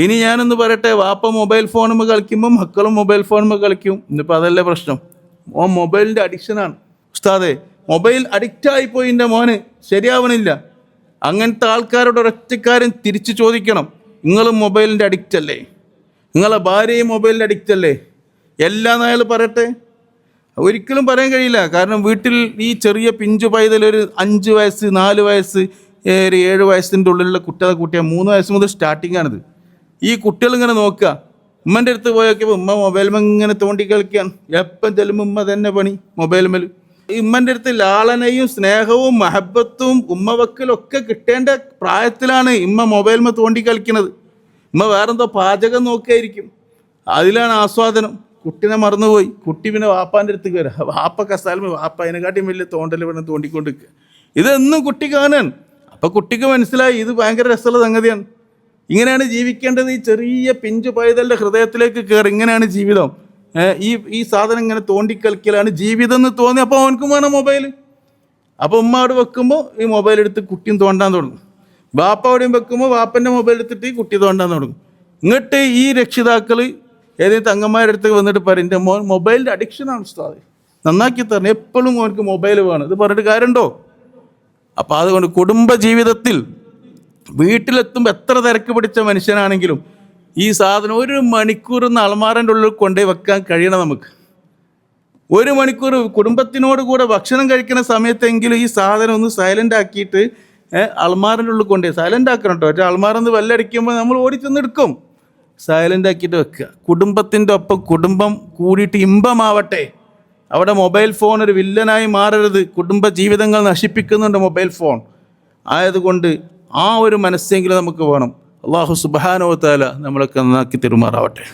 ഇനി ഞാനൊന്ന് പറയട്ടെ, വാപ്പ മൊബൈൽ ഫോണും കളിക്കുമ്പോൾ മക്കളും മൊബൈൽ ഫോണും കളിക്കും. ഇന്നിപ്പോൾ അതല്ലേ പ്രശ്നം. മോൻ മൊബൈലിൻ്റെ അഡിക്ഷനാണ്. ഉസ്താദേ, മൊബൈൽ അഡിക്റ്റായിപ്പോയി എൻ്റെ മോന്, ശരിയാവണില്ല. അങ്ങനത്തെ ആൾക്കാരോട് ഒരൊറ്റക്കാരൻ തിരിച്ചു ചോദിക്കണം, നിങ്ങളും മൊബൈലിൻ്റെ അഡിക്റ്റ് അല്ലേ? നിങ്ങളെ ഭാര്യയും മൊബൈലിൻ്റെ അഡിക്റ്റ് അല്ലേ? എല്ലാം അയാൾ പറയട്ടെ? ഒരിക്കലും പറയാൻ കഴിയില്ല. കാരണം വീട്ടിൽ ഈ ചെറിയ പിഞ്ചു പൈതൽ ഒരു 5 വയസ്സ് 4 വയസ്സ് ഒരു 7 വയസ്സിൻ്റെ ഉള്ളിലുള്ള കുട്ടികളെ കൂട്ടിയാൽ 3 വയസ്സ് മുതൽ സ്റ്റാർട്ടിംഗ് ആണിത്. ഈ കുട്ടികൾ ഇങ്ങനെ നോക്കുക, ഉമ്മൻ്റെ അടുത്ത് പോയൊക്കെ ഉമ്മ മൊബൈൽമേൽ ഇങ്ങനെ തോണ്ടി കളിക്കുകയാണ്. എപ്പം ചെല്ലുമ്പോൾ ഉമ്മ തന്നെ പണി മൊബൈൽമേൽ. ഉമ്മൻ്റെ അടുത്ത് ലാളനയും സ്നേഹവും മഹബത്തും ഉമ്മ വക്കലൊക്കെ കിട്ടേണ്ട പ്രായത്തിലാണ് ഉമ്മ മൊബൈൽമേൽ തോണ്ടി കളിക്കുന്നത്. ഉമ്മ വേറെന്തോ പാചകം നോക്കിയായിരിക്കും, അതിലാണ് ആസ്വാദനം. കുട്ടീനെ മറന്നുപോയി. കുട്ടി പിന്നെ വാപ്പാൻ്റെ അടുത്ത് കയറുക, വാപ്പ കസാലും വാപ്പ അതിനെക്കാട്ടിയും വലിയ തോണ്ടൽ വേണം തോണ്ടിക്കൊണ്ട് നിൽക്കുക. ഇതെന്നും കുട്ടി കാണാൻ. അപ്പം കുട്ടിക്ക് മനസ്സിലായി ഇത് ഭയങ്കര രസമുള്ള സംഗതിയാണ്. ഇങ്ങനെയാണ് ജീവിക്കേണ്ടത്. ഈ ചെറിയ പിഞ്ചു പൈതലിൻ്റെ ഹൃദയത്തിലേക്ക് കയറി. ഇങ്ങനെയാണ് ജീവിതം. ഈ സാധനം ഇങ്ങനെ തോണ്ടിക്കളിക്കലാണ് ജീവിതം എന്ന് തോന്നി. അപ്പോൾ അവനക്കും വേണം മൊബൈൽ. അപ്പോൾ ഉമ്മ അവിടെ വെക്കുമ്പോൾ ഈ മൊബൈൽ എടുത്ത് കുട്ടിയും തോണ്ടാൻ തുടങ്ങും. വാപ്പ അവിടെയും വെക്കുമ്പോൾ വാപ്പൻ്റെ മൊബൈൽ എടുത്തിട്ട് ഈ കുട്ടി തോണ്ടാൻ തുടങ്ങും. ഇങ്ങോട്ട് ഈ രക്ഷിതാക്കൾ ഏതെങ്കിലും തങ്ങന്മാരുടെ അടുത്ത് വന്നിട്ട് പറയും, എൻ്റെ മോൻ മൊബൈലിൻ്റെ അഡിക്ഷനാണ് ഉസ്താദ്, നന്നാക്കി തരണം, എപ്പോഴും മോനക്ക് മൊബൈൽ വേണം. ഇത് പറഞ്ഞിട്ട് കാര്യമുണ്ടോ? അപ്പോൾ അതുകൊണ്ട് കുടുംബ ജീവിതത്തിൽ വീട്ടിലെത്തുമ്പോൾ എത്ര തിരക്ക് പിടിച്ച മനുഷ്യനാണെങ്കിലും ഈ സാധനം 1 മണിക്കൂർ അലമാരൻ്റെ ഉള്ളിൽ കൊണ്ടുപോയി വെക്കാൻ കഴിയണം നമുക്ക്. 1 മണിക്കൂർ കുടുംബത്തിനോട് കൂടെ ഭക്ഷണം കഴിക്കുന്ന സമയത്തെങ്കിലും ഈ സാധനം ഒന്ന് സൈലൻ്റ് ആക്കിയിട്ട് അലമാരൻ്റെ ഉള്ളിൽ കൊണ്ടുപോയി സൈലൻ്റ് ആക്കണം കേട്ടോ. മറ്റേ അലമാരൊന്ന് വെല്ലടിക്കുമ്പോൾ നമ്മൾ ഓടിച്ചെന്നെടുക്കും. സൈലൻ്റ് ആക്കിയിട്ട് വെക്കുക. കുടുംബത്തിൻ്റെ ഒപ്പം കുടുംബം കൂടിയിട്ട് ഇമ്പമാവട്ടെ. അവിടെ മൊബൈൽ ഫോൺ ഒരു വില്ലനായി മാറരുത്. കുടുംബ ജീവിതങ്ങൾ നശിപ്പിക്കുന്നുണ്ട് മൊബൈൽ ഫോൺ. ആയതുകൊണ്ട് ആ ഒരു മനസ്സെങ്കിലും നമുക്ക് വേണം. അല്ലാഹു സുബ്ഹാനഹു വ തആല നമ്മളൊക്കെ നന്നാക്കി തെരുമാറാവട്ടെ.